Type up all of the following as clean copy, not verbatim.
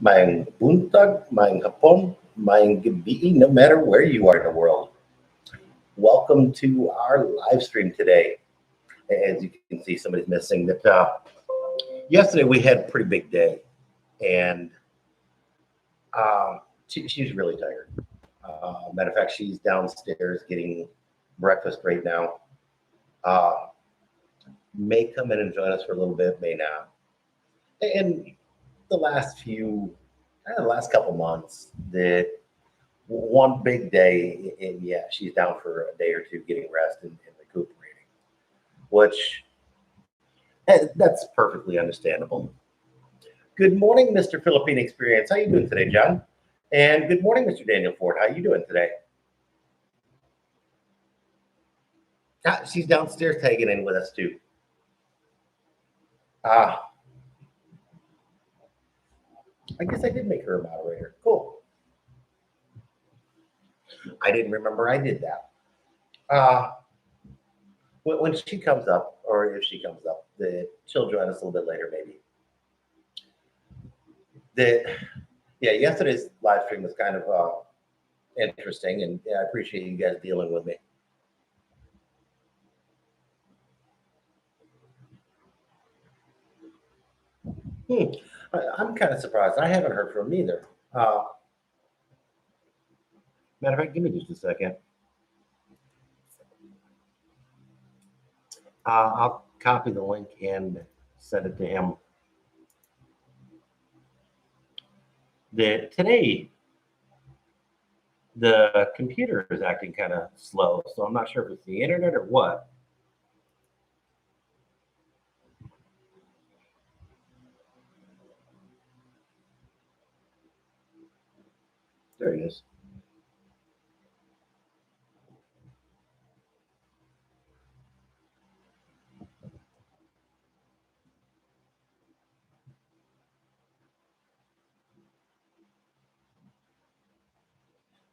Maayong buntag, maayong hapon, maayong gabi, no matter where you are in the world. Welcome to our live stream today. As you can see, somebody's missing. Yesterday we had a pretty big day, and she's really tired. Matter of fact, she's downstairs getting breakfast right now. Uh, may come in and join us for a little bit, may not. And the last couple months, the one big day, and yeah, she's down for a day or two getting rest and recuperating, which that's perfectly understandable. Good morning, Mr. Philippine Experience. How you doing today, John? And good morning, Mr. Daniel Ford. How you doing today? She's downstairs tagging in with us too. Uh, I guess I did make her a moderator. Cool. I didn't remember I did that. Uh, when she comes up, or if she comes up, she'll join us a little bit later, maybe. Yeah, yesterday's live stream was kind of interesting, and yeah, I appreciate you guys dealing with me. I'm kind of surprised. I haven't heard from him either. Matter of fact, give me just a second. I'll copy the link and send it to him. Today, the computer is acting kind of slow, so I'm not sure if it's the internet or what. There he is.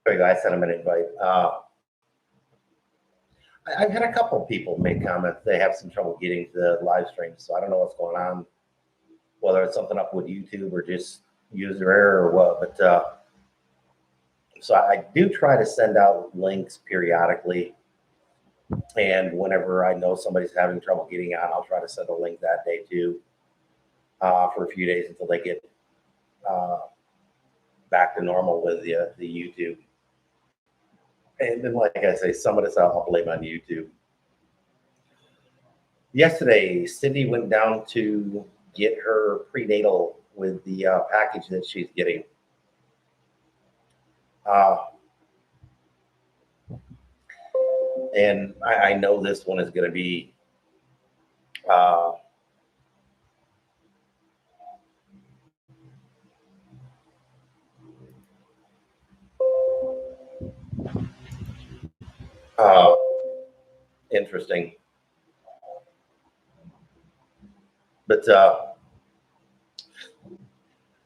There you go. I sent him an invite. I've had a couple of people make comments. They have some trouble getting to the live stream, so I don't know what's going on, whether it's something up with YouTube or just user error or what. But so I do try to send out links periodically, and whenever I know somebody's having trouble getting on, I'll try to send a link that day too, for a few days until they get back to normal with the YouTube. And then, like I say, some of this I'll blame on YouTube. Yesterday, Cindy went down to get her prenatal with the package that she's getting. And I know this one is going to be interesting. But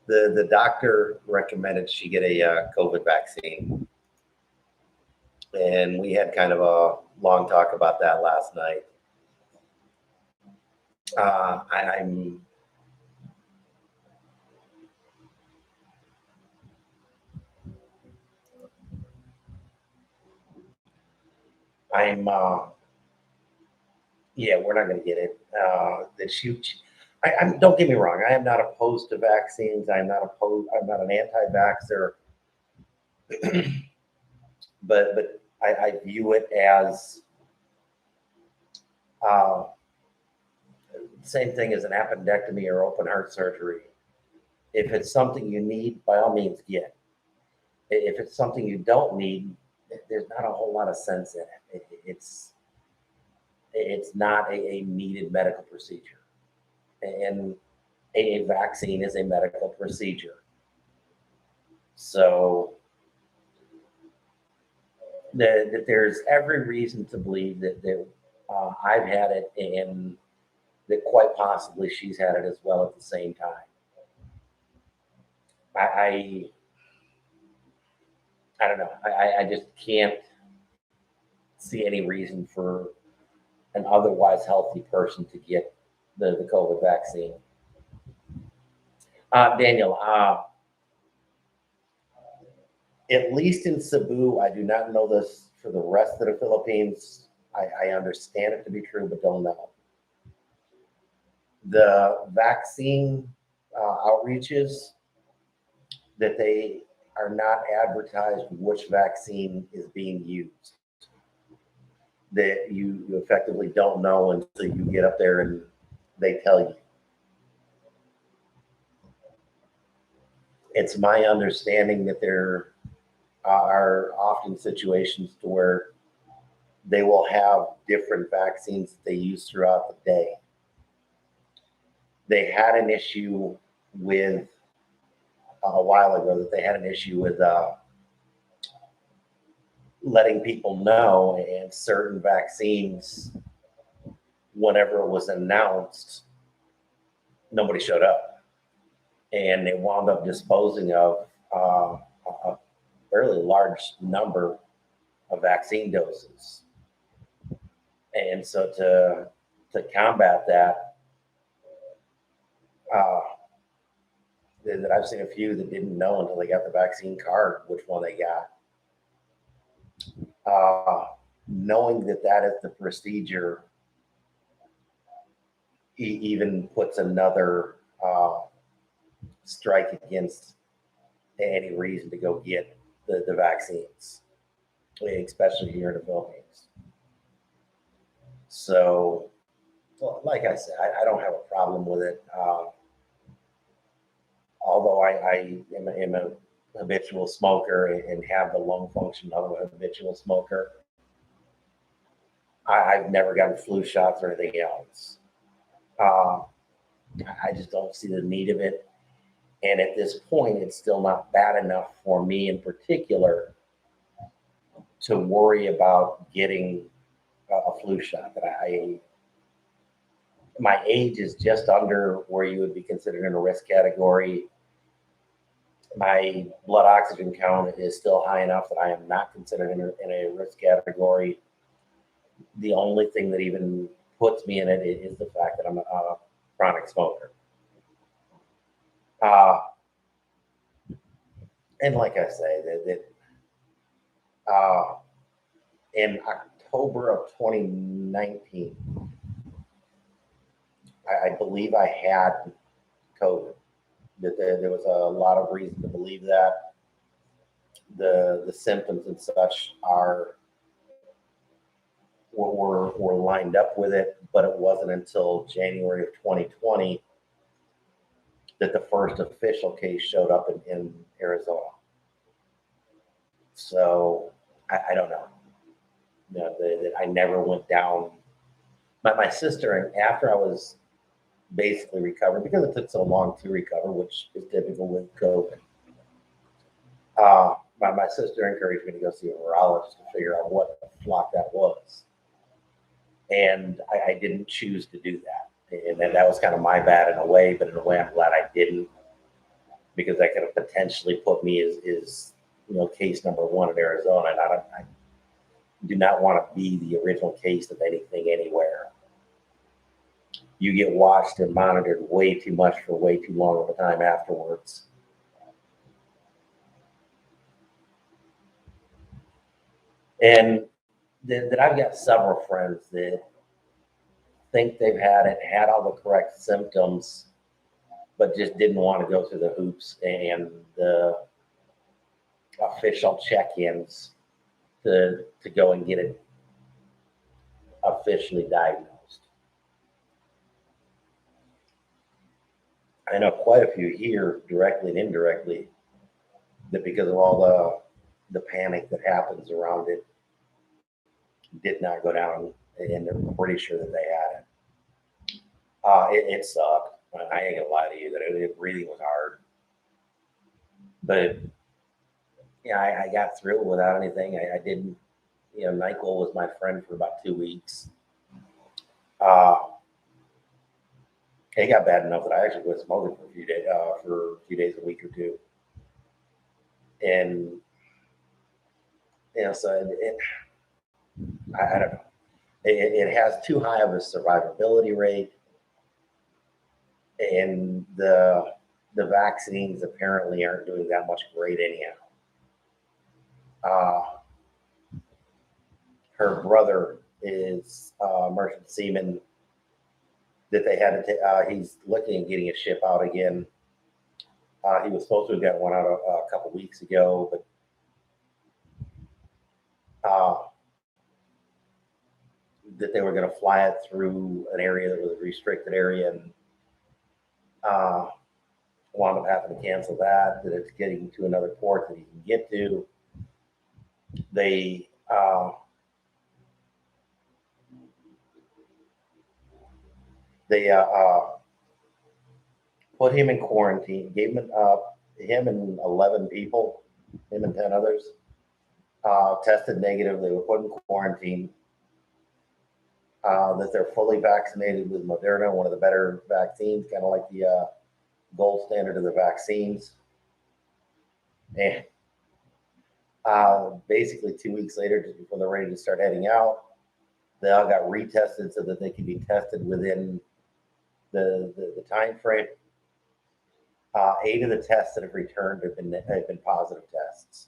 the doctor recommended she get a COVID vaccine. And we had kind of a long talk about that last night. Yeah, we're not going to get it. Don't get me wrong. I am not opposed to vaccines. I'm not an anti-vaxxer. but I view it as same thing as an appendectomy or open heart surgery. If it's something you need, by all means, get. If it's something you don't need, there's not a whole lot of sense in it. It's not a needed medical procedure, and a vaccine is a medical procedure. So there's every reason to believe that I've had it, and that quite possibly she's had it as well at the same time. I don't know. I just can't see any reason for an otherwise healthy person to get the COVID vaccine. Daniel, At least in Cebu, I do not know this for the rest of the Philippines. I understand it to be true, but don't know. The vaccine outreaches, that they are not advertised which vaccine is being used. That you effectively don't know until you get up there and they tell you. It's my understanding that there are often situations to where they will have different vaccines that they use throughout the day. They had an issue with a while ago that they had an issue with letting people know, and certain vaccines, whenever it was announced, nobody showed up, and they wound up disposing of a fairly large number of vaccine doses. And so to combat that, uh, that I've seen a few that didn't know until they got the vaccine card which one they got. Knowing that that is the procedure even puts another strike against any reason to go get the vaccines, especially here in the Philippines. So, well, like I said, I don't have a problem with it. Although I am a habitual smoker and have the lung function of a habitual smoker, I've never gotten flu shots or anything else. Uh, I just don't see the need of it. And at this point, it's still not bad enough for me in particular to worry about getting a flu shot. That my age is just under where you would be considered in a risk category. My blood oxygen count is still high enough that I am not considered in a risk category. The only thing that even puts me in it is the fact that I'm a chronic smoker. Uh, and like I say, uh, in October of 2019, I believe I had COVID. That there was a lot of reason to believe that the symptoms and such were lined up with it, but it wasn't until January of 2020 that the first official case showed up in Arizona. So I don't know. You know, that I never went down. My sister, and after I was basically recovered, because it took so long to recover, which is typical with COVID, my sister encouraged me to go see a virologist to figure out what the flock that was. And I didn't choose to do that. And that was kind of my bad in a way, but in a way I'm glad I didn't, because that could have potentially put me as case number one in Arizona. And I do not want to be the original case of anything anywhere. You get watched and monitored way too much for way too long of a time afterwards. And that I've got several friends that think they've had it, had all the correct symptoms, but just didn't want to go through the hoops and the official check-ins to go and get it officially diagnosed. I know quite a few here, directly and indirectly, that because of all the panic that happens around it, did not go down, and they're pretty sure that they had it. It sucked. I ain't gonna lie to you that breathing was hard, but yeah, I got through it without anything. I didn't. NyQuil was my friend for about 2 weeks. Uh, it got bad enough that I actually quit smoking for a few days, a week or two, and so I don't know. It has too high of a survivability rate, and the vaccines apparently aren't doing that much great anyhow. Uh, her brother is a merchant seaman that they had to. He's looking at getting a ship out again. He was supposed to have got one out a couple weeks ago, but that they were going to fly it through an area that was a restricted area, and wound up having to cancel that. That it's getting to another port that he can get to. They put him in quarantine, gave him and 11 people, him and 10 others, tested negative. They were put in quarantine. That they're fully vaccinated with Moderna, one of the better vaccines, kind of like the gold standard of the vaccines. And basically 2 weeks later, just before they're ready to start heading out, they all got retested so that they could be tested within the time frame. 8 of the tests that have returned have been positive tests.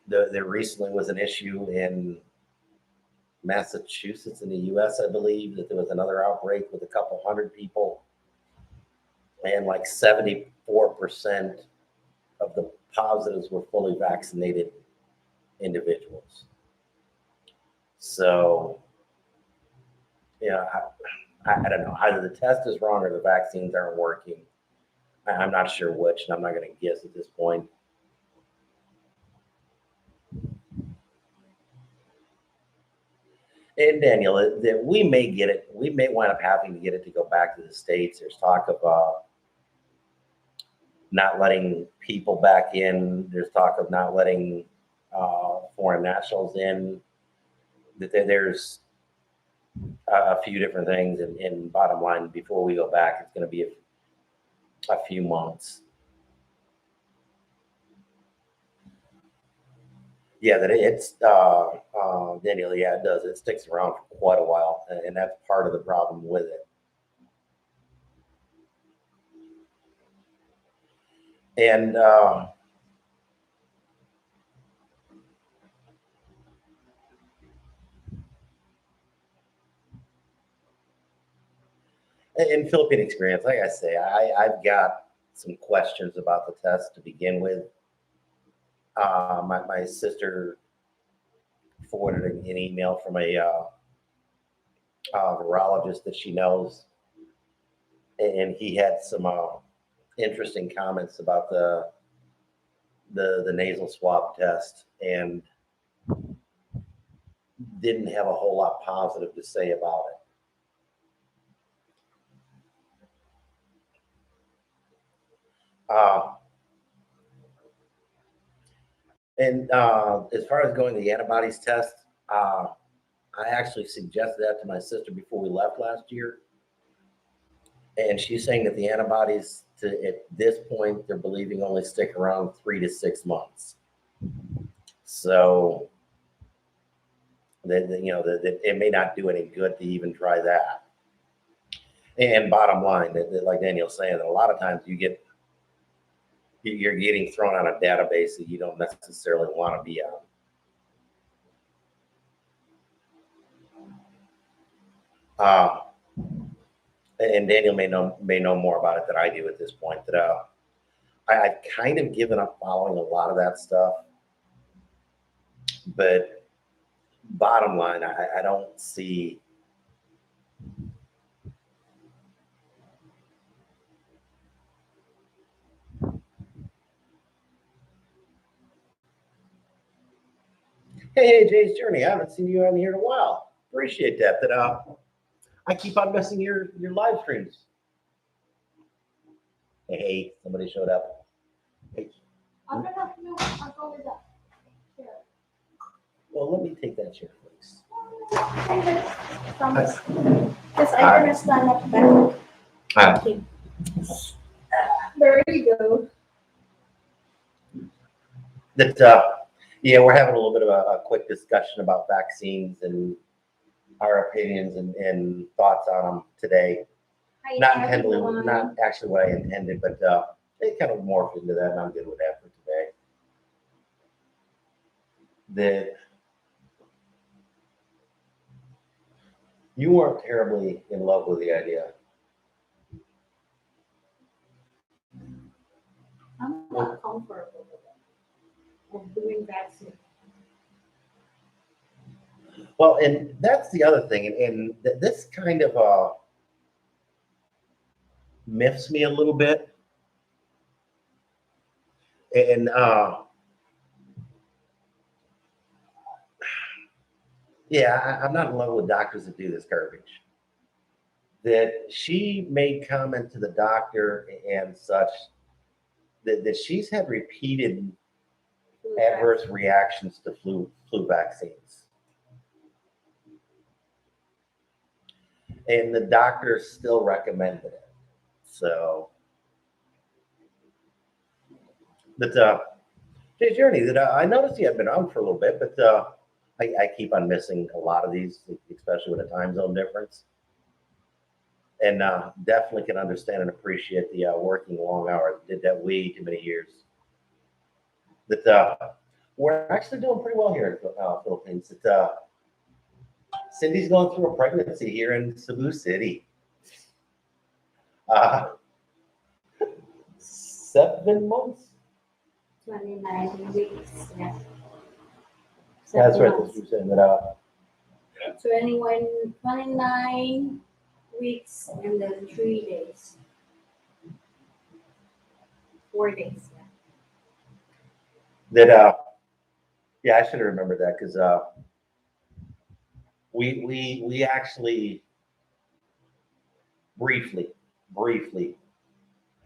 There recently was an issue in Massachusetts in the U.S., I believe, that there was another outbreak with a couple hundred people, and like 74% of the positives were fully vaccinated individuals. So, yeah, I don't know. Either the test is wrong or the vaccines aren't working. I'm not sure which, and I'm not going to guess at this point. And Daniel, that we may get it. We may wind up having to get it to go back to the States. There's talk of not letting people back in. There's talk of not letting foreign nationals in. That there's a few different things. And bottom line, before we go back, it's going to be a few months. Yeah, that it's Daniel. Yeah, it does. It sticks around for quite a while, and that's part of the problem with it. And in Philippine experience, like I say, I've got some questions about the test to begin with. My sister forwarded an email from a virologist that she knows, and he had some interesting comments about the nasal swab test, and didn't have a whole lot positive to say about it. And as far as going to the antibodies test, I actually suggested that to my sister before we left last year. And she's saying that the antibodies at this point, they're believing only stick around 3 to 6 months. So that it may not do any good to even try that. And bottom line, that like Daniel's saying, that a lot of times you're getting thrown on a database that you don't necessarily want to be on. And Daniel may know more about it than I do at this point. That I've kind of given up following a lot of that stuff. But bottom line, I don't see. Hey, Jay's Journey. I haven't seen you on here in a while. Appreciate that. I keep on missing your live streams. Hey, somebody showed up. Hey. I'm gonna have to I'll go with that chair. Well, let me take that chair, please. Promise. Because I'm gonna stand up better. Okay. There you go. Yeah, we're having a little bit of a quick discussion about vaccines and our opinions and thoughts on them today. Not actually what I intended, but it kind of morphed into that, and I'm good with that for today. That you weren't terribly in love with the idea. I'm not comfortable with it. Of doing vaccine. Well, and that's the other thing, and this kind of miffs me a little bit. And yeah, I'm not in love with doctors that do this garbage. That she made comment to the doctor and such that she's had repeated adverse reactions to flu vaccines, and the doctor still recommended it. So, but Jay Journey, that I noticed you had been on for a little bit, but I keep on missing a lot of these, especially with a time zone difference. And definitely can understand and appreciate the working long hours. Did that way too many years. But we're actually doing pretty well here in the Philippines. Cindy's going through a pregnancy here in Cebu City. 7 months? 29 weeks. Yeah. That's 7 right. months. You're saying that. 29 weeks and then 3 days. 4 days. Yeah. That yeah, I should have remembered that because we actually briefly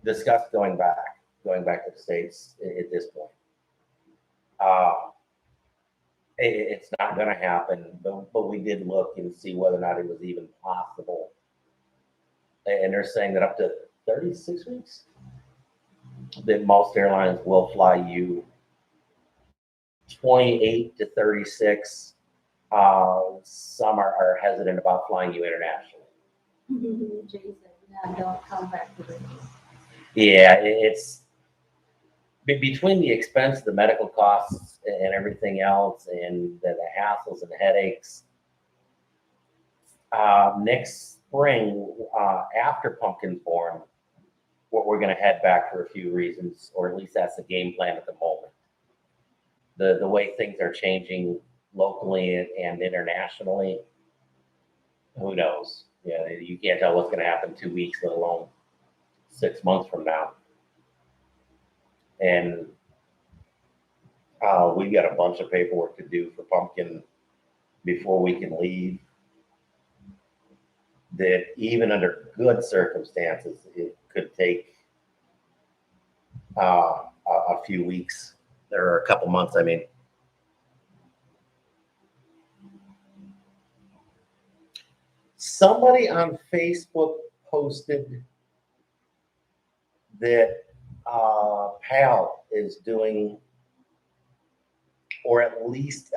discussed going back to the States at this point. It's not going to happen, but we did look and see whether or not it was even possible. And they're saying that up to 36 weeks, that most airlines will fly you 28 to 36. Some are hesitant about flying you internationally. Jason, no, don't come back to this. Yeah, it's between the expense, the medical costs, and everything else, and the hassles and headaches. Next spring, after Pumpkin's born, we're going to head back for a few reasons, or at least that's the game plan at the moment. The way things are changing locally and internationally, who knows? Yeah, you can't tell what's going to happen 2 weeks, let alone 6 months from now. And we've got a bunch of paperwork to do for Pumpkin before we can leave. That even under good circumstances, it could take a few weeks or a couple months. I mean, somebody on Facebook posted that PAL is doing, or at least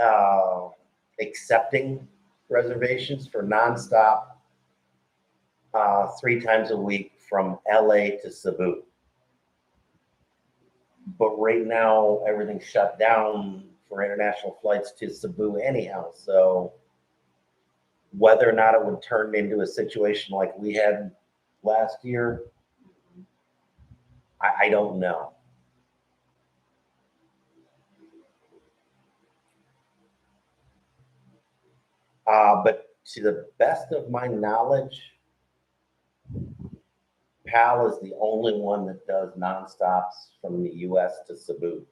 accepting reservations for nonstop 3 times a week from LA to Cebu. But right now, everything's shut down for international flights to Cebu anyhow. So whether or not it would turn into a situation like we had last year, I don't know. But to the best of my knowledge, PAL is the only one that does nonstops from the U.S. to Cebu.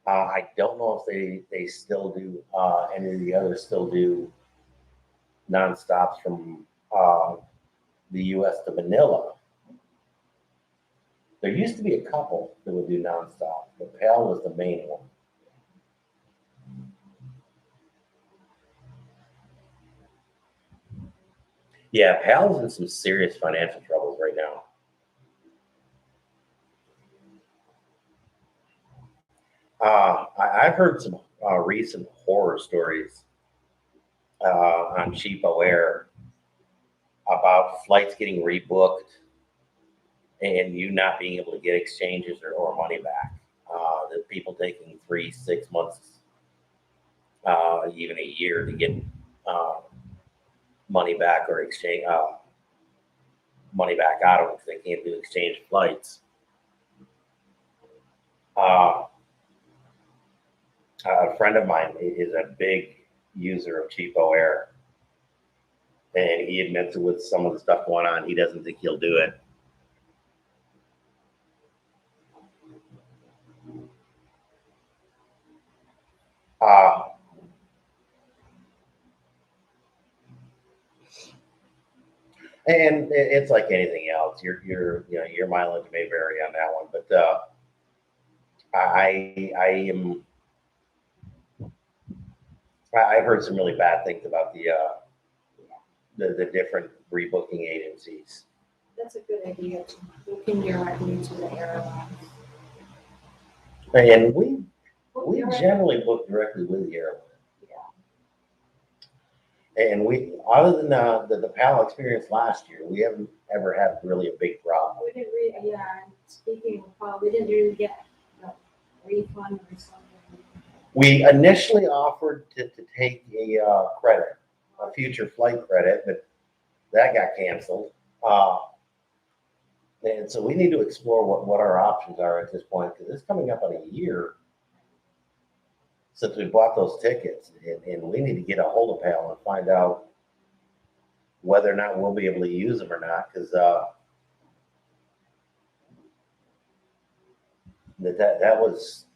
I don't know if they still do, any of the others still do nonstops from the U.S. to Manila. There used to be a couple that would do nonstop, but PAL was the main one. Yeah, PAL's in some serious financial troubles right now. I've heard some recent horror stories on Cheapo Air about flights getting rebooked and you not being able to get exchanges or money back. The people taking 3, 6 months, even a year to get uh, money back or exchange money back out of them because they can't do exchange flights. Uh, a friend of mine is a big user of cheapo air, and he admits with some of the stuff going on, he doesn't think he'll do it. Uh, and it's like anything else. Your mileage may vary on that one, but I am. I've heard some really bad things about the different rebooking agencies. That's a good idea, to looking directly to the airlines. And we Direct- generally book directly with the airline. Yeah. And we, other than the PAL experience last year, we haven't ever had really a big problem. We didn't really, yeah, and speaking of Paul, we didn't really get a refund or something. We initially offered to take a credit, a future flight credit, but that got canceled. And so we need to explore what our options are at this point, because it's coming up on a year since we bought those tickets, and we need to get a hold of PAL and find out whether or not we'll be able to use them or not, because that was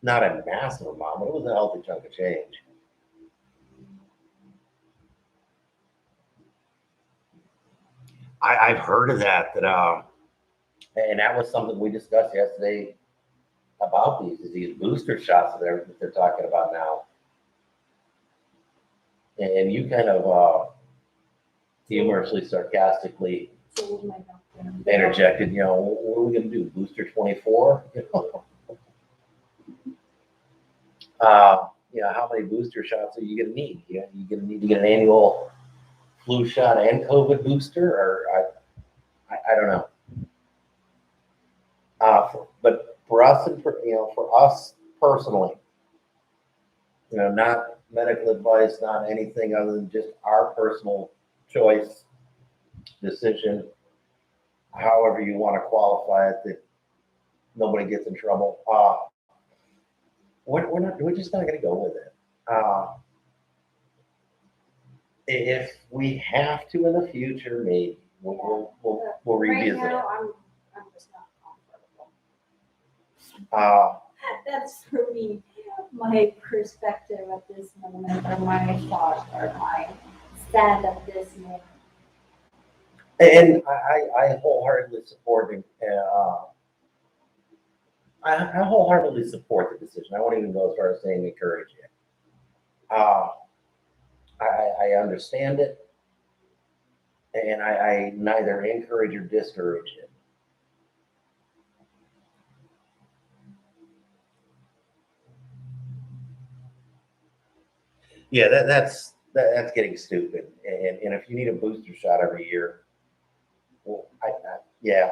not a massive amount, but it was a healthy chunk of change. I've heard of that, and that was something we discussed yesterday about these booster shots that they're talking about now. And you kind of humorously, sarcastically Told my doctor. interjected, what are we going to do? Booster 24? How many booster shots are you going to need? You're going to need to get an annual flu shot and COVID booster, or I don't know. But for us and for us personally, not medical advice, not anything other than just our personal choice, decision, however you want to qualify it, that nobody gets in trouble. We're just not going to go with it. If we have to in the future, maybe we'll revisit Right now, it. I'm just not comfortable. Uh, That's for me, my perspective at this moment, or my thought, or my stand at this moment. and I wholeheartedly support it. I wholeheartedly support the decision. I won't even go as far as saying encourage it. I understand it, and I neither encourage or discourage it. Yeah, that's getting stupid. And if you need a booster shot every year, well, I don't know.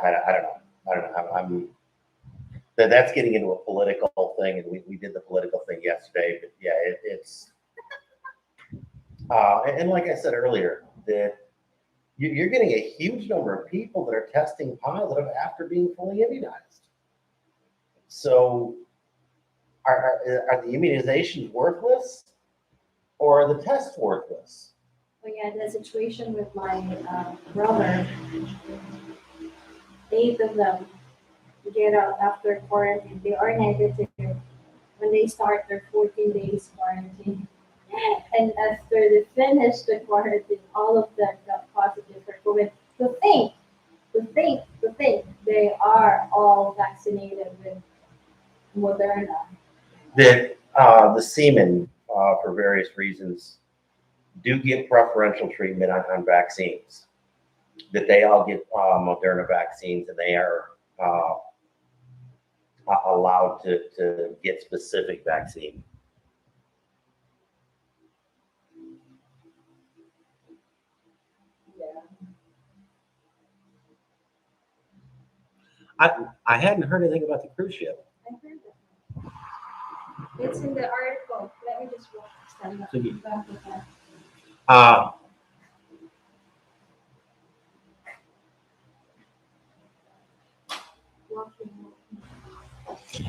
I don't know. That's getting into a political thing, and we did the political thing yesterday. But yeah, it's and like I said earlier, that you're getting a huge number of people that are testing positive after being fully immunized. So are the immunizations worthless, or are the tests worthless? But yeah, the situation with my brother, 8 of them get out after quarantine. They are negative when they start their 14 days quarantine. And after they finish the quarantine, all of them got positive for COVID. To think, they are all vaccinated with Moderna. That the seamen, for various reasons, do get preferential treatment on vaccines. That they all get Moderna vaccines, and they are allowed to get specific vaccine. Yeah. I hadn't heard anything about the cruise ship. I heard that. It's in the article. Let me just stand up. So you- Back to that. Uh, Walking.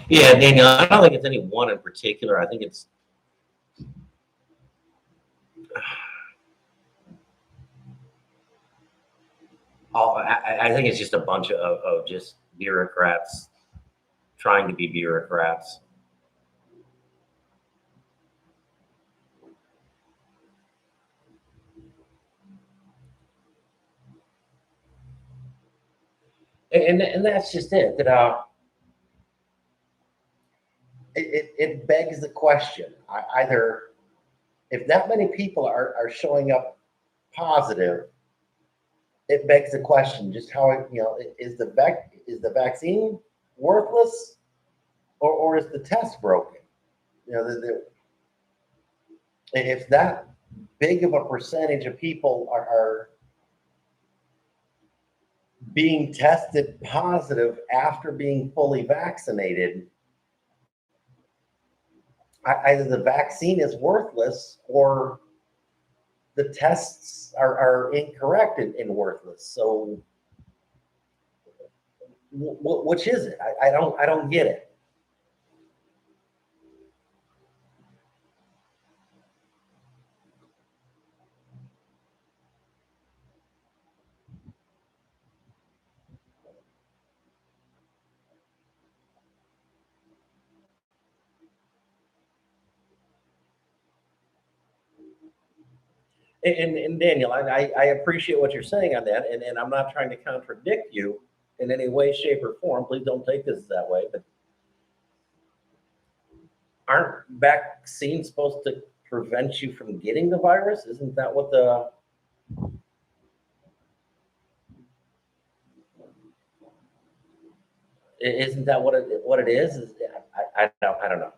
yeah, Daniel, I don't think it's any one in particular. I think it's I think it's just a bunch of just bureaucrats trying to be bureaucrats. And that's just it. That it begs the question. Either if that many people are showing up positive, it begs the question: just how is the vaccine worthless, or is the test broken? You know, if that big of a percentage of people are being tested positive after being fully vaccinated, either the vaccine is worthless or the tests are incorrect and worthless. So, which is it? I don't get it. And Daniel, I appreciate what you're saying on that, and I'm not trying to contradict you in any way, shape, or form. Please don't take this that way. But aren't vaccines supposed to prevent you from getting the virus? Isn't that what the isn't that what it is? I don't know.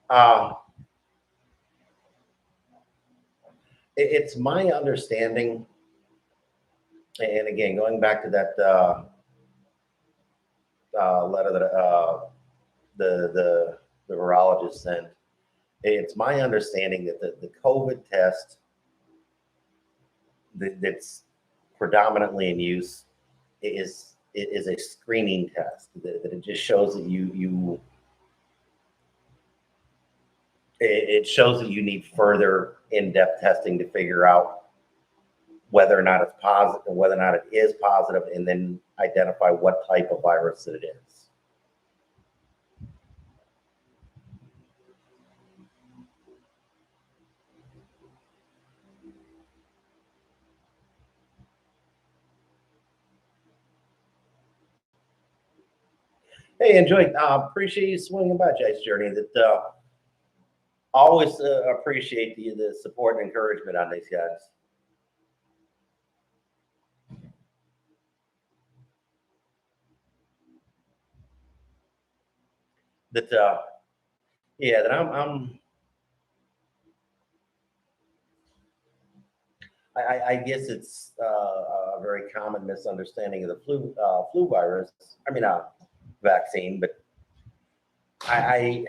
Uh, it's my understanding, and again, going back to that letter that the virologist sent, it's my understanding that the COVID test that's predominantly in use is a screening test. That it just shows that it shows that you need further in-depth testing to figure out whether or not it's positive, whether or not it is positive, and then identify what type of virus that it is. Hey, enjoy. Appreciate you swinging by, Jace Journey. That always appreciate the support and encouragement on these guys. That yeah, that I guess it's a very common misunderstanding of the flu virus. I mean, vaccine, but I,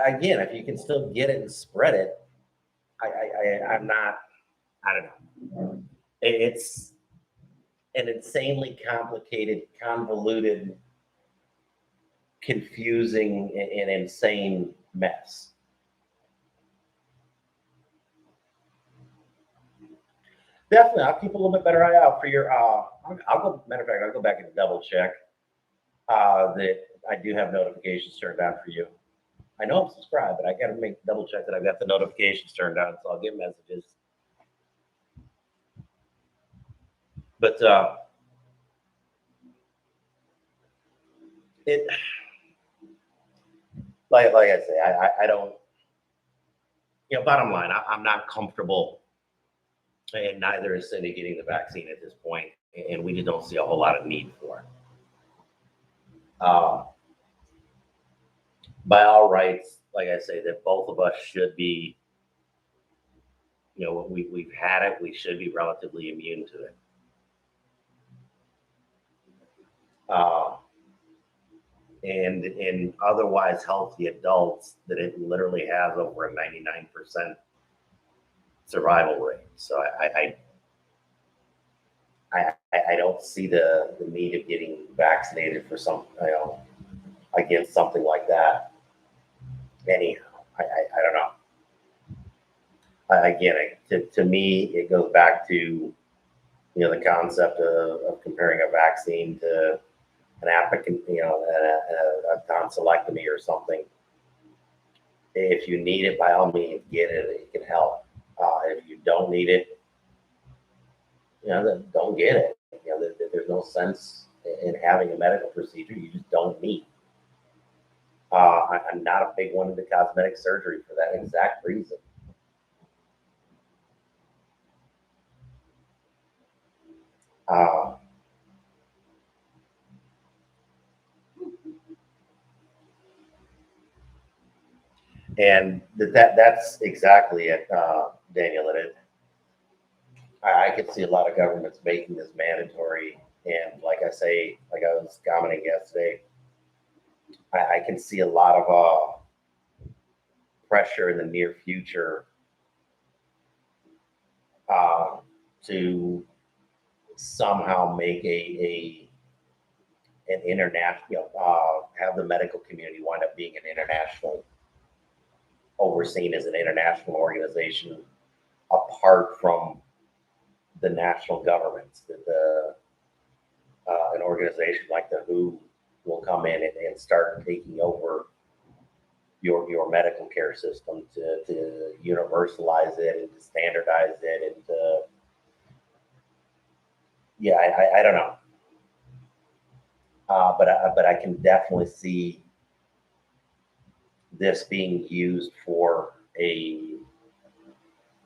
again, if you can still get it and spread it, I'm not. I don't know. It's an insanely complicated, convoluted, confusing, and insane mess. Definitely, I'll keep a little bit better eye out for your. I'll go. Matter of fact, I'll go back and double check that I do have notifications turned on for you. I know I'm subscribed, but I got to make double check that I've got the notifications turned on, so I'll get messages. But it, like I say, I don't. You know, bottom line, I'm not comfortable, and neither is Cindy getting the vaccine at this point, and we just don't see a whole lot of need for it. By all rights, like I say, that both of us should be you know, we've had it, we should be relatively immune to it. And in otherwise healthy adults, that it literally has over a 99% survival rate. So I don't see the need of getting vaccinated for some, you know, against something like that. Anyhow, I don't know. Again, to me, it goes back to, you know, the concept of comparing a vaccine to an applicant, you know, a tonsillectomy or something. If you need it, by all means, get it. It can help. If you don't need it, you know, then don't get it. You know, there's no sense in having a medical procedure you just don't need. I'm not a big one into cosmetic surgery for that exact reason. Uh, and that's exactly it, Daniel. I could see a lot of governments making this mandatory, and like I say, like I was commenting yesterday, I can see a lot of pressure in the near future uh, to somehow make a an international, you know, have the medical community wind up being an international, overseen as an international organization apart from the national governments. That an organization like the WHO will come in and start taking over your medical care system to universalize it and to standardize it and yeah, I don't know, but I can definitely see this being used for a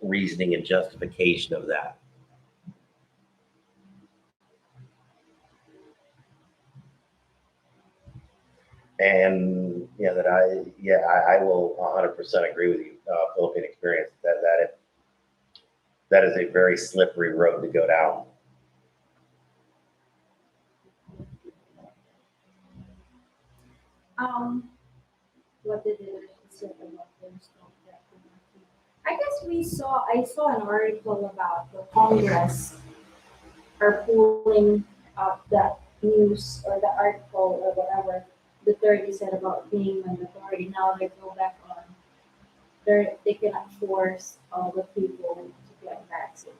reasoning and justification of that. And yeah, I will 100% agree with you. Philippine experience that is a very slippery road to go down. Um, what did it say about those? I guess I saw an article about the Congress are pulling up that news or the article or whatever the 30 said about being mandatory. Now they go back on. They cannot force all the people to get vaccinated.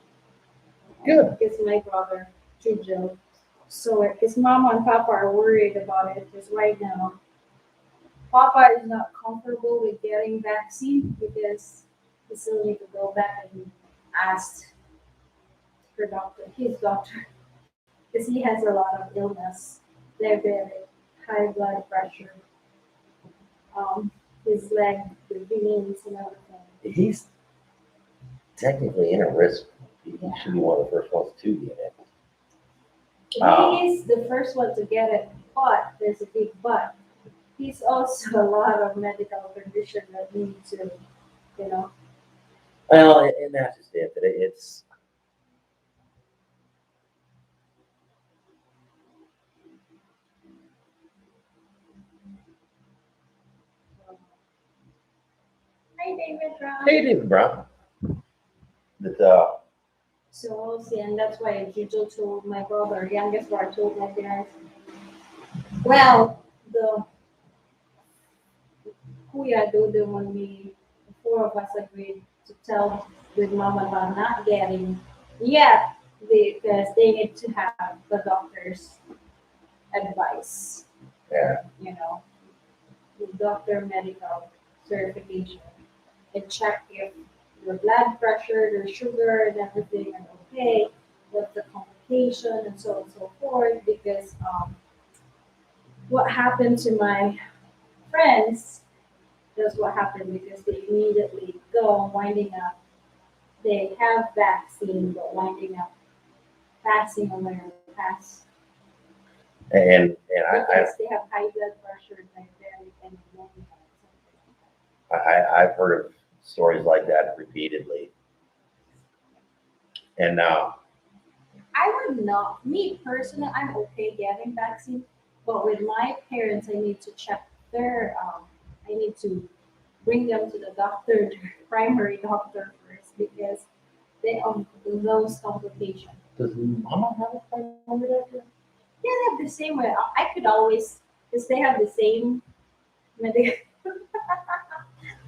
Good. Because my brother, Jujo, so his mom and papa are worried about it because right now papa is not comfortable with getting vaccine because he still need to go back and ask his doctor, because he has a lot of illness, diabetic, high blood pressure, um, his leg, the veins and everything. He's technically in a risk. He should be one of the first ones to get it. He is the first one to get it, but there's a big but. He's also a lot of medical condition that need to, you know. Well, and that's just it. That it's Hi, David Brown. hey, David Brown. That So we'll see, and that's why Jujo told my brother, youngest brother, told my parents, well, the Kuya do the when the four of us agreed to tell with mom about not getting yet because they need to have the doctor's advice, yeah. you know, the doctor medical certification and check if your blood pressure, your sugar and everything are okay, what's the complication and so on and so forth because what happened to my friends. That's what happened because they immediately go winding up. They have vaccine, but winding up passing on their pass And because they have high blood pressure, diabetic, and pneumonia. I've heard of stories like that repeatedly. And I would not. Me personally, I'm okay getting vaccine, but with my parents, I need to check their. I need to bring them to the doctor, the primary doctor first, because they have those complications. does Mama have a primary doctor? Yeah, they have the same way. I could always, because they have the same medic.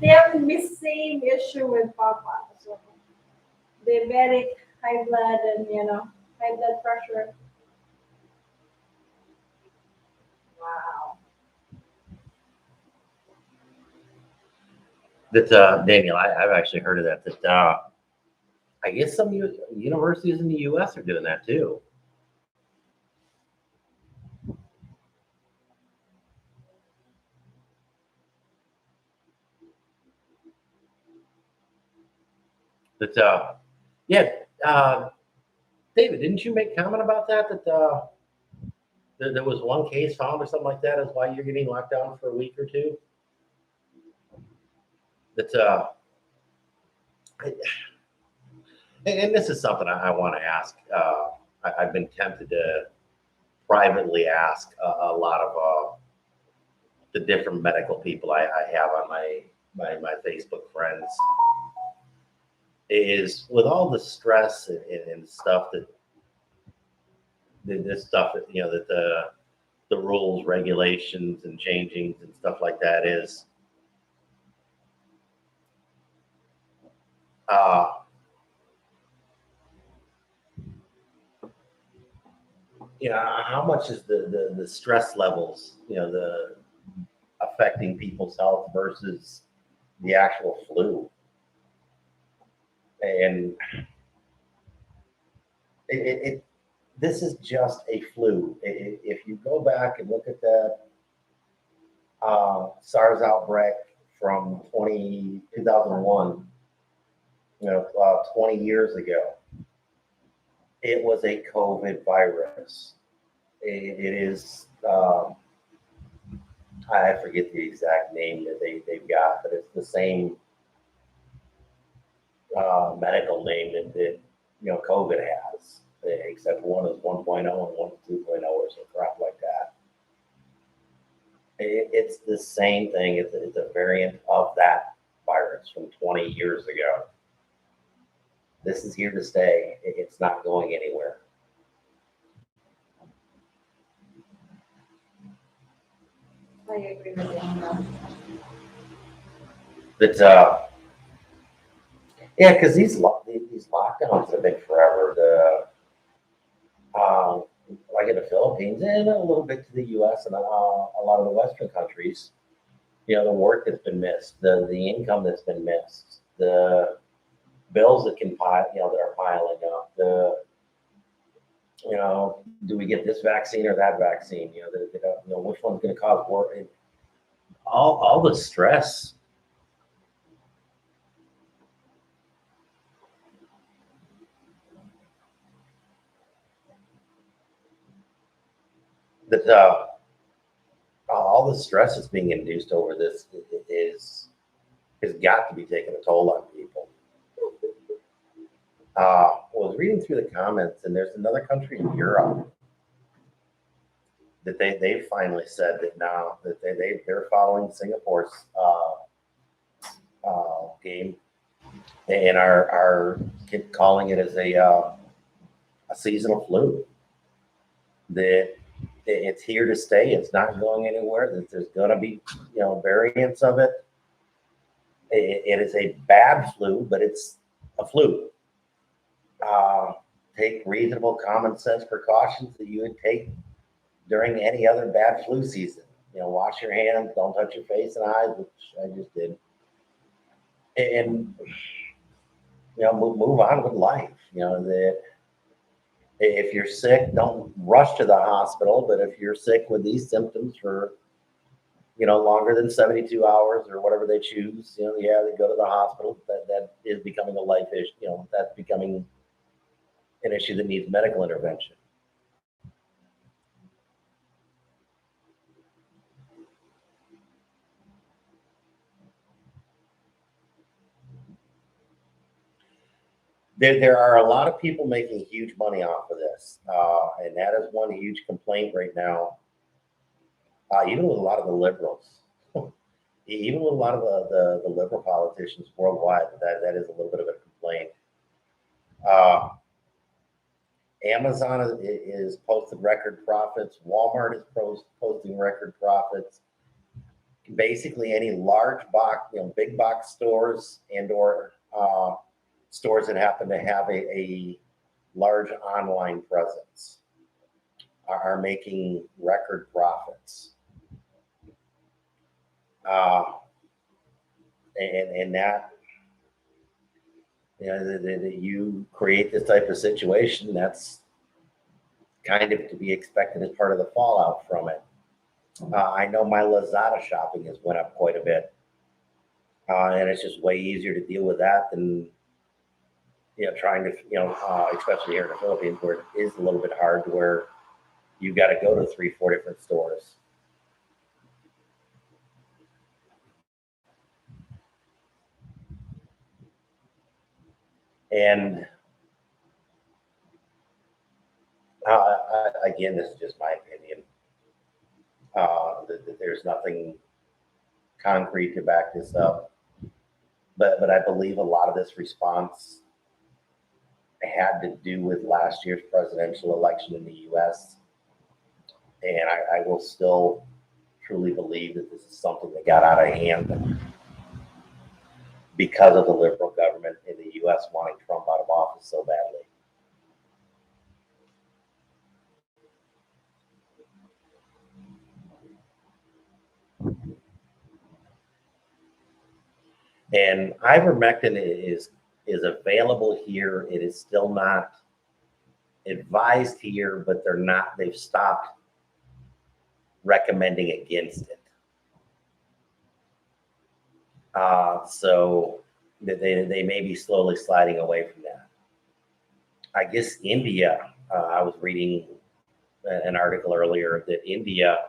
They have the same issue with Papa. So diabetic, high blood, and high blood pressure. Wow. That Daniel, I've actually heard of that. That I guess some universities in the U.S. are doing that too. That yeah, uh, David, didn't you make comment about that? That there was one case found or something like that is why you're getting locked down for a week or two. That I- and this is something I want to ask. I've been tempted to privately ask a lot of the different medical people I have on my Facebook friends. Is with all the stress and stuff that this stuff that that the rules, regulations, and changings and stuff like that is. Uh, how much is the stress levels, the affecting people's health versus the actual flu? And it this is just a flu. If you go back and look at that SARS outbreak from 2001, 20 years ago, it was a COVID virus. It is, I forget the exact name that they've got, but it's the same medical name that COVID has, except one is 1.0 and one is 2.0 or some crap like that. It's the same thing. It's a variant of that virus from 20 years ago. This is here to stay. It's not going anywhere. I agree with you. But yeah, because these lockdowns have been forever. Like in the Philippines and a little bit to the U.S. and a lot of the Western countries, the work that's been missed, the income that's been missed, the bills that can pile, that are piling up, do we get this vaccine or that vaccine? Which one's going to cause war? And all the stress. That all the stress that's being induced over this is has got to be taking a toll on people. I was reading through the comments, and there's another country in Europe that they finally said that now that they're following Singapore's game and are calling it as a seasonal flu. That it's here to stay. It's not going anywhere. That there's going to be variants of it. It is a bad flu, but it's a flu. Take reasonable common sense precautions that you would take during any other bad flu season. Wash your hands, don't touch your face and eyes, which I just did, and move on with life. That if you're sick, don't rush to the hospital. But if you're sick with these symptoms for longer than 72 hours or whatever they choose, they go to the hospital. That is becoming a life issue. That's becoming an issue that needs medical intervention. There are a lot of people making huge money off of this, and that is one huge complaint right now. Even with a lot of the liberals, even with a lot of the liberal politicians worldwide, that is a little bit of a complaint. Uh, Amazon is posting record profits. Walmart is posting record profits. Basically, any large box, big box stores and/or stores that happen to have a large online presence are making record profits. And that, that you create this type of situation, that's kind of to be expected as part of the fallout from it. I know my Lazada shopping has went up quite a bit, and it's just way easier to deal with that than trying to especially here in the Philippines where it is a little bit hard, to where you got to go to 3-4 different stores. And again, this is just my opinion. There's nothing concrete to back this up, but I believe a lot of this response had to do with last year's presidential election in the U.S. And I will still truly believe that this is something that got out of hand because of the liberal government in the U.S. wanting Trump out of office so badly. And ivermectin is available here. It is still not advised here, but they've stopped recommending against it. So they may be slowly sliding away from that. I guess India, I was reading an article earlier that India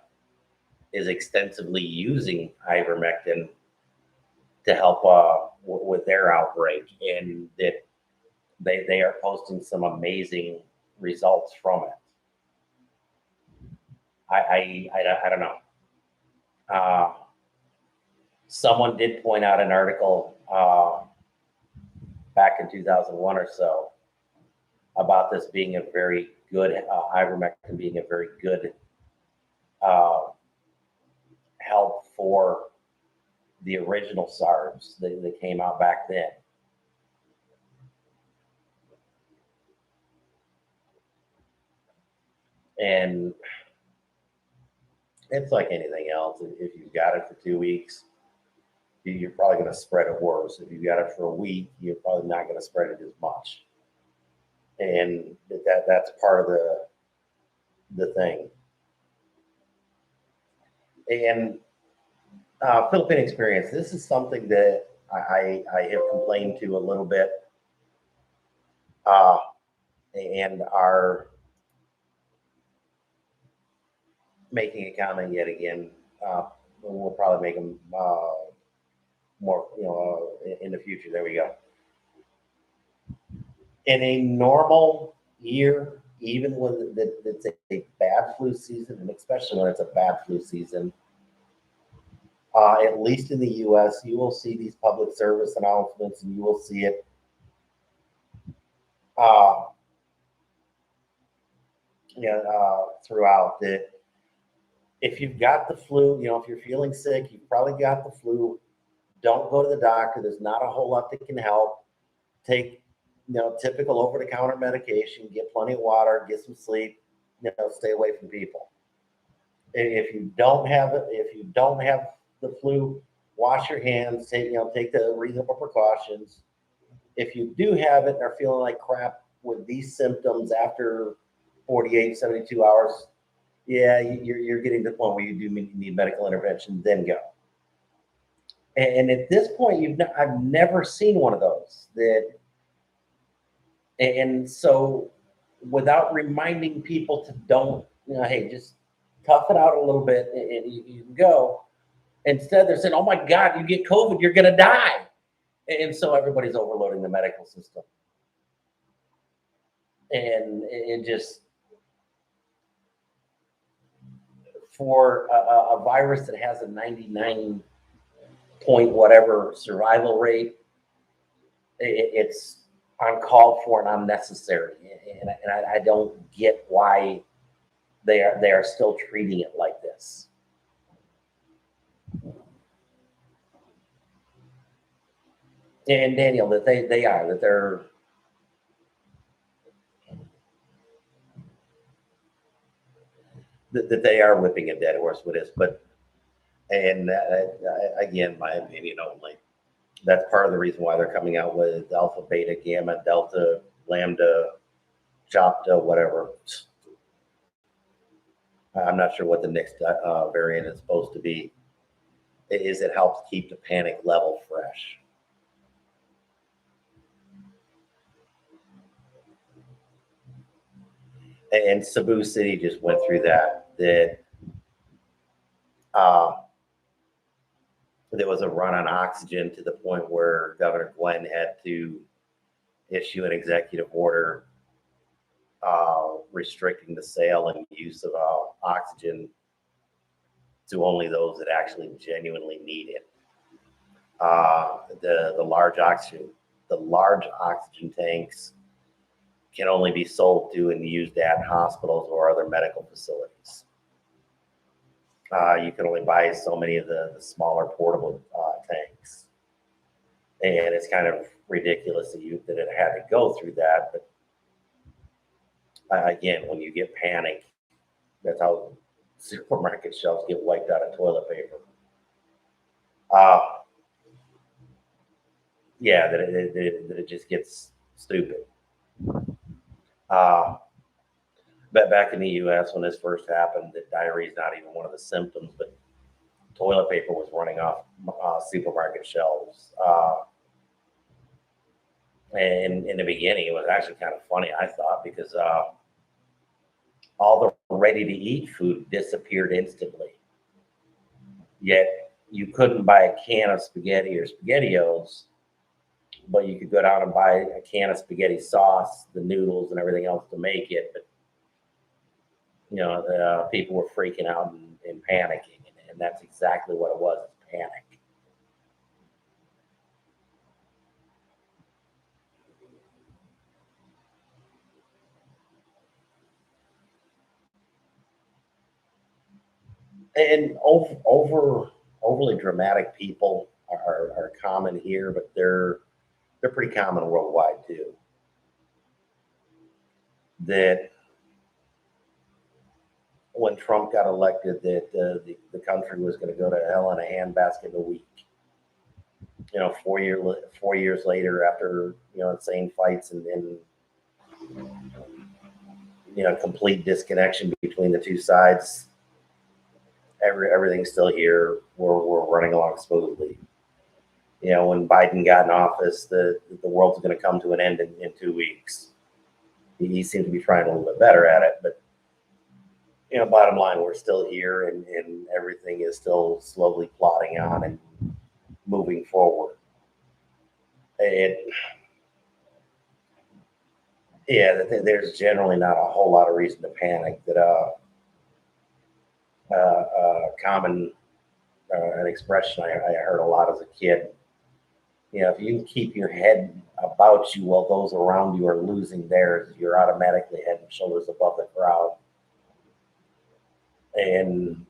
is extensively using ivermectin to help with their outbreak, and that they are posting some amazing results from it. I don't know. Someone did point out an article back in 2001 or so about this being a very good ivermectin being a very good help for the original SARS that came out back then. And it's like anything else. If you've got it for 2 weeks, you're probably going to spread it worse. If you've got it for a week, you're probably not going to spread it as much. And that's part of the thing. And Philippine experience, this is something that I have complained to a little bit, and are making a comment yet again. We'll probably make them more, in the future. There we go. In a normal year, even when it's a bad flu season, and especially when it's a bad flu season, at least in the U.S., you will see these public service announcements, and you will see it throughout that. If you've got the flu, if you're feeling sick, you've probably got the flu. Don't go to the doctor. There's not a whole lot that can help. Take, typical over-the-counter medication. Get plenty of water. Get some sleep. Stay away from people. If you don't have the flu, wash your hands. Take the reasonable precautions. If you do have it and are feeling like crap with these symptoms after 48, 72 hours, yeah, you're getting to the point where you do need medical intervention, then go. And at this point, I've never seen one of those. And so without reminding people to don't, hey, just tough it out a little bit and you can go. Instead, they're saying, oh my God, you get COVID, you're going to die. And so everybody's overloading the medical system. And it just, for a virus that has a 99 point whatever survival rate, it's uncalled for and unnecessary. And I don't get why they are still treating it like this. And Daniel, that they're that they are whipping a dead horse with this. But and again, my opinion only. That's part of the reason why they're coming out with alpha, beta, gamma, delta, lambda, chopta, whatever. I'm not sure what the next variant is supposed to be. It helps keep the panic level fresh. And Cebu City just went through that. Uh, there was a run on oxygen to the point where Governor Gwen had to issue an executive order restricting the sale and use of oxygen to only those that actually genuinely need it. The large oxygen tanks can only be sold to and used at hospitals or other medical facilities. You can only buy so many of the smaller portable tanks, and it's kind of ridiculous that it had to go through that. But again, when you get panic, that's how supermarket shelves get wiped out of toilet paper. Yeah, that it just gets stupid. But back in the U.S., when this first happened, that diarrhea is not even one of the symptoms, but toilet paper was running off supermarket shelves. And in the beginning, it was actually kind of funny, I thought, because all the ready-to-eat food disappeared instantly. Yet you couldn't buy a can of spaghetti or SpaghettiOs, but you could go down and buy a can of spaghetti sauce, the noodles, and everything else to make it. But people were freaking out and panicking, and that's exactly what it was, panic. And overly dramatic people are common here, but they're pretty common worldwide too. That when Trump got elected, that the country was going to go to hell in a handbasket in a week. 4 years later, after insane fights and complete disconnection between the two sides, everything's still here. We're running along smoothly. When Biden got in office, the world's going to come to an end in 2 weeks. He seems to be trying a little bit better at it, but bottom line, we're still here, and everything is still slowly plodding on and moving forward. There's generally not a whole lot of reason to panic. That common an expression I heard a lot as a kid. If you can keep your head about you while those around you are losing theirs, you're automatically head and shoulders above the crowd. And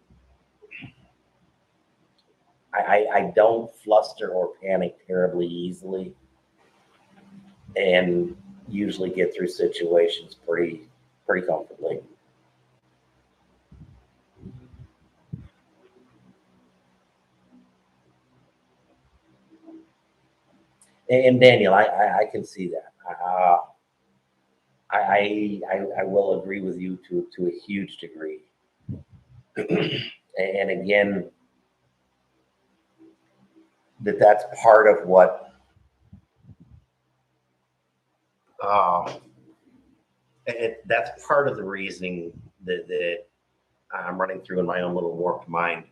I don't fluster or panic terribly easily, and usually get through situations pretty comfortably. And Daniel, I can see that. I will agree with you to a huge degree. And again, that's part of what that's part of the reasoning that I'm running through in my own little warped mind.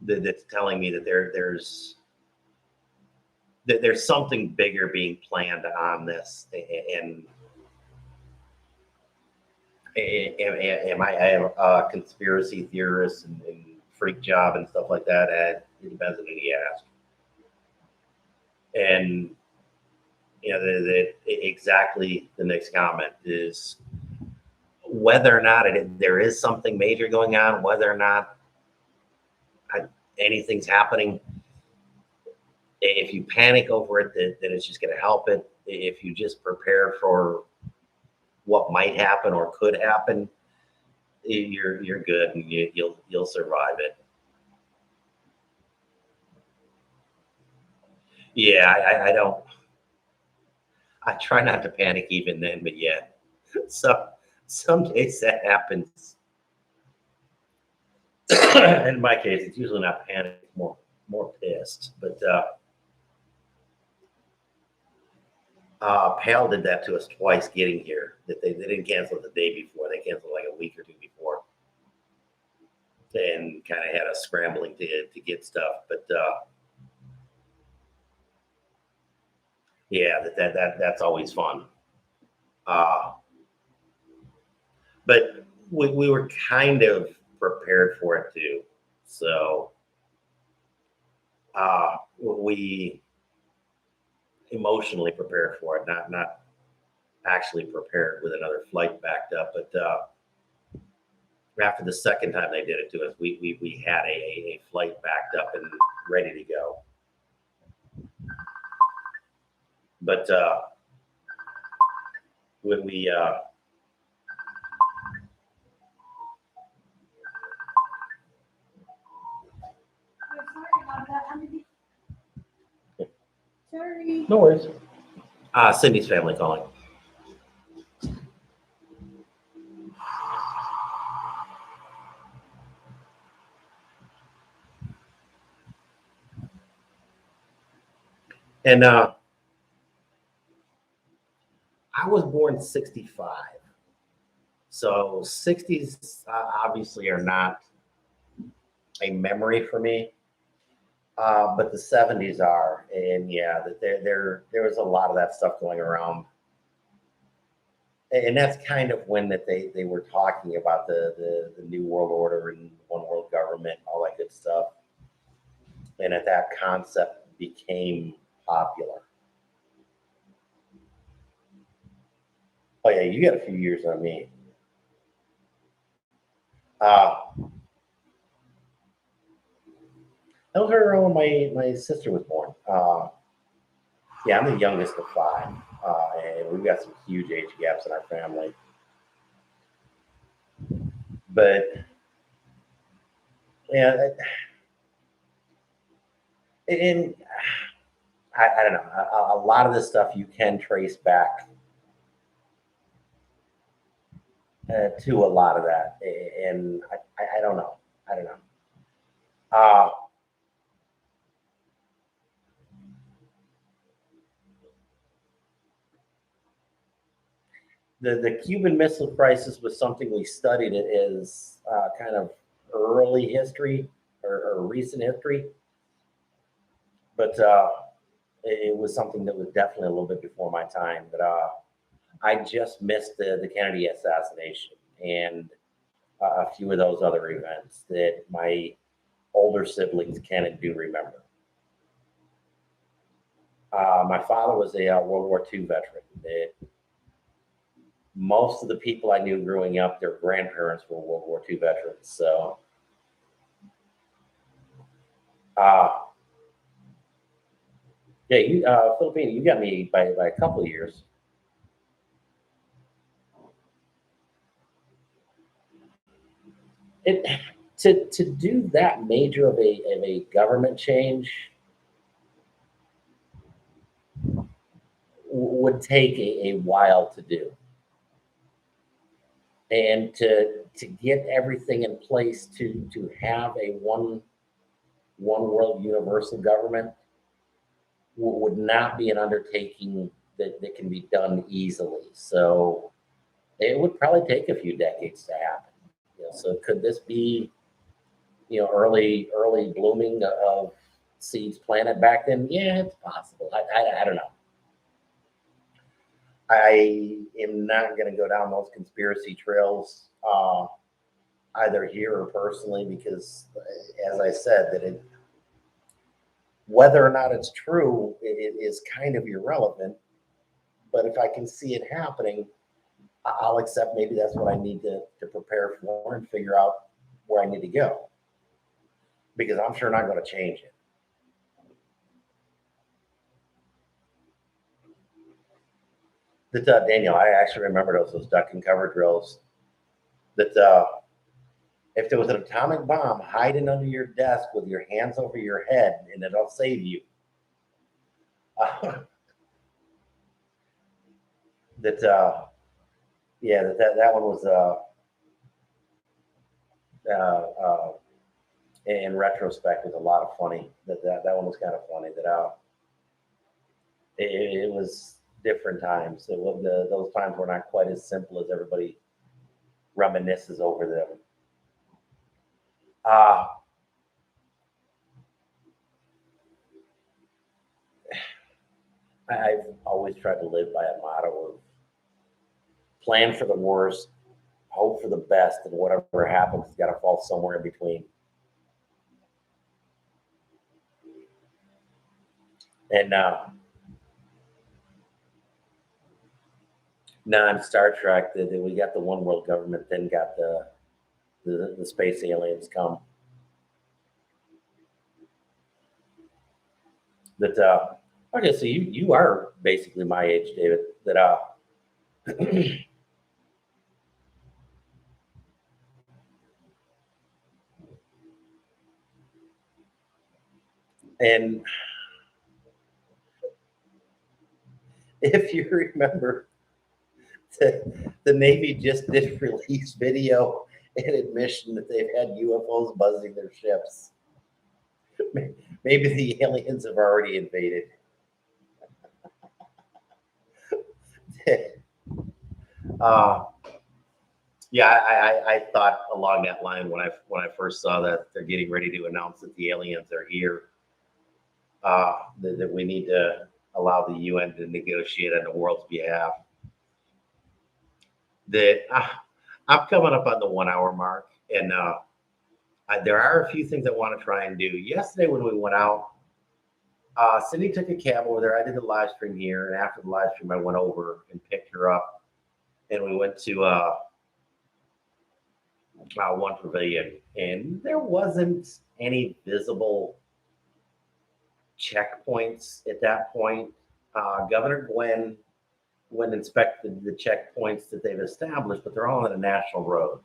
That's telling me that there's something bigger being planned on this, and Am I a conspiracy theorist and freak job and stuff like that? It depends on who you ask. And exactly the next comment is whether or not there is something major going on, whether or not anything's happening. If you panic over it, then it's just going to help it. If you just prepare for what might happen or could happen, you're good and you'll survive it. Yeah, I don't. I try not to panic even then, but yeah, so some days that happens. In my case, it's usually not panic, more pissed. But Pal did that to us twice getting here. That they didn't cancel the day before; they canceled like a week or two before, and kind of had us scrambling to get stuff. But yeah, that's always fun. Uh, but we were kind of prepared for it too. So we emotionally prepared for it, not actually prepared with another flight backed up. But after the second time they did it to us, we had a flight backed up and ready to go. But when we Sorry about that. Sorry. no worries. Cindy's family calling. And I was born 65. So 60s obviously are not a memory for me, but the 70s are. And yeah, there was a lot of that stuff going around. And that's kind of when that they were talking about the new world order and one world government, all that good stuff. And that concept became popular. Oh yeah, you got a few years on me. Uh, that was right around when my sister was born. Yeah, I'm the youngest of five, and we've got some huge age gaps in our family. But yeah, and I don't know. A lot of this stuff you can trace back to a lot of that, and I don't know. I don't know. Uh, the Cuban Missile Crisis was something we studied. It is kind of early history or recent history, but it was something that was definitely a little bit before my time. But I just missed the Kennedy assassination and a few of those other events that my older siblings can and do remember. My father was a World War II veteran. Most of the people I knew growing up, their grandparents were World War II veterans. So, uh, yeah, you Filipino, you got me by a couple of years. It to do that major of a government change would take a while to do, and to get everything in place to have a one world universal government would not be an undertaking that can be done easily. So it would probably take a few decades to happen. So could this be early blooming of seeds planted back then? Yeah, it's possible. I don't know. I am not going to go down those conspiracy trails, either here or personally, because, as I said, whether or not it's true, it is kind of irrelevant. But if I can see it happening, I'll accept maybe that's what I need to prepare for and figure out where I need to go, because I'm sure not going to change it. That Daniel, I actually remember those duck and cover drills. That if there was an atomic bomb hiding under your desk with your hands over your head, and it'll save you. Yeah, that one was in retrospect was a lot of funny. That one was kind of funny. It was different times. It was those times were not quite as simple as everybody reminisces over them. I've always tried to live by a motto of plan for the worst, hope for the best, and whatever happens, it's got to fall somewhere in between. And now in Star Trek, we got the one world government, then got the space aliens come. That okay, so you are basically my age, David. That and if you remember, the Navy just did release video and admission that they've had UFOs buzzing their ships. Maybe the aliens have already invaded. uh, yeah, I thought along that line when I first saw that they're getting ready to announce that the aliens are here. That we need to allow the UN to negotiate on the world's behalf. That I'm coming up on the 1 hour mark, and there are a few things I want to try and do. Yesterday when we went out, Cindy took a cab over there. I did the live stream here, and after the live stream, I went over and picked her up, and we went to one pavilion, and there wasn't any visible checkpoints at that point. Governor Gwen went and inspected the checkpoints that they've established, but they're all on a national road.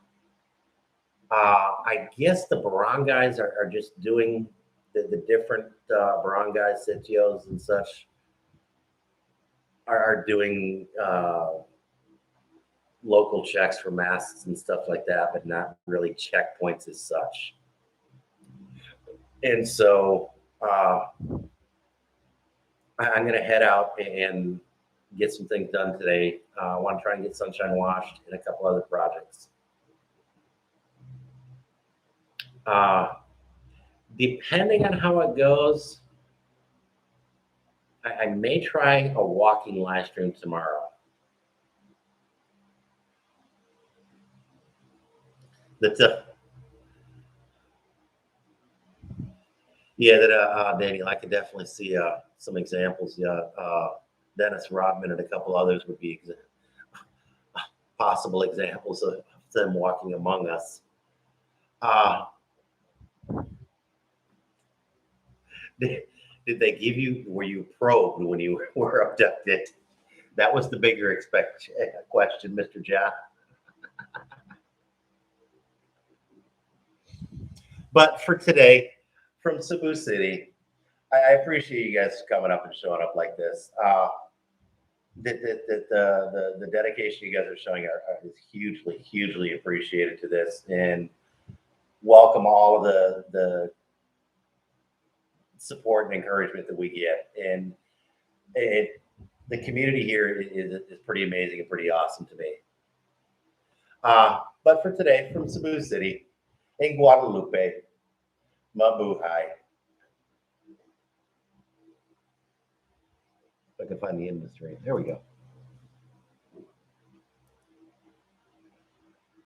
I guess the barangays are just doing the different barangay sitios and such are doing local checks for masks and stuff like that, but not really checkpoints as such. And so I'm going to head out and get some things done today. I want to try and get Sunshine washed and a couple other projects. Depending on how it goes, I may try a walking live stream tomorrow. That's Daniel, I could definitely see some examples. Dennis Rodman and a couple others would be possible examples of them walking among us. Did they give you? Were you probed when you were abducted? That was the bigger question, Mr. Ja. But for today, from Cebu City, I appreciate you guys coming up and showing up like this. The dedication you guys are showing is hugely appreciated to this, and welcome all of the support and encouragement that we get. And the community here is pretty amazing and pretty awesome to me. But for today, from Cebu City in Guadalupe, mabuhay. If I can find the industry. There we go.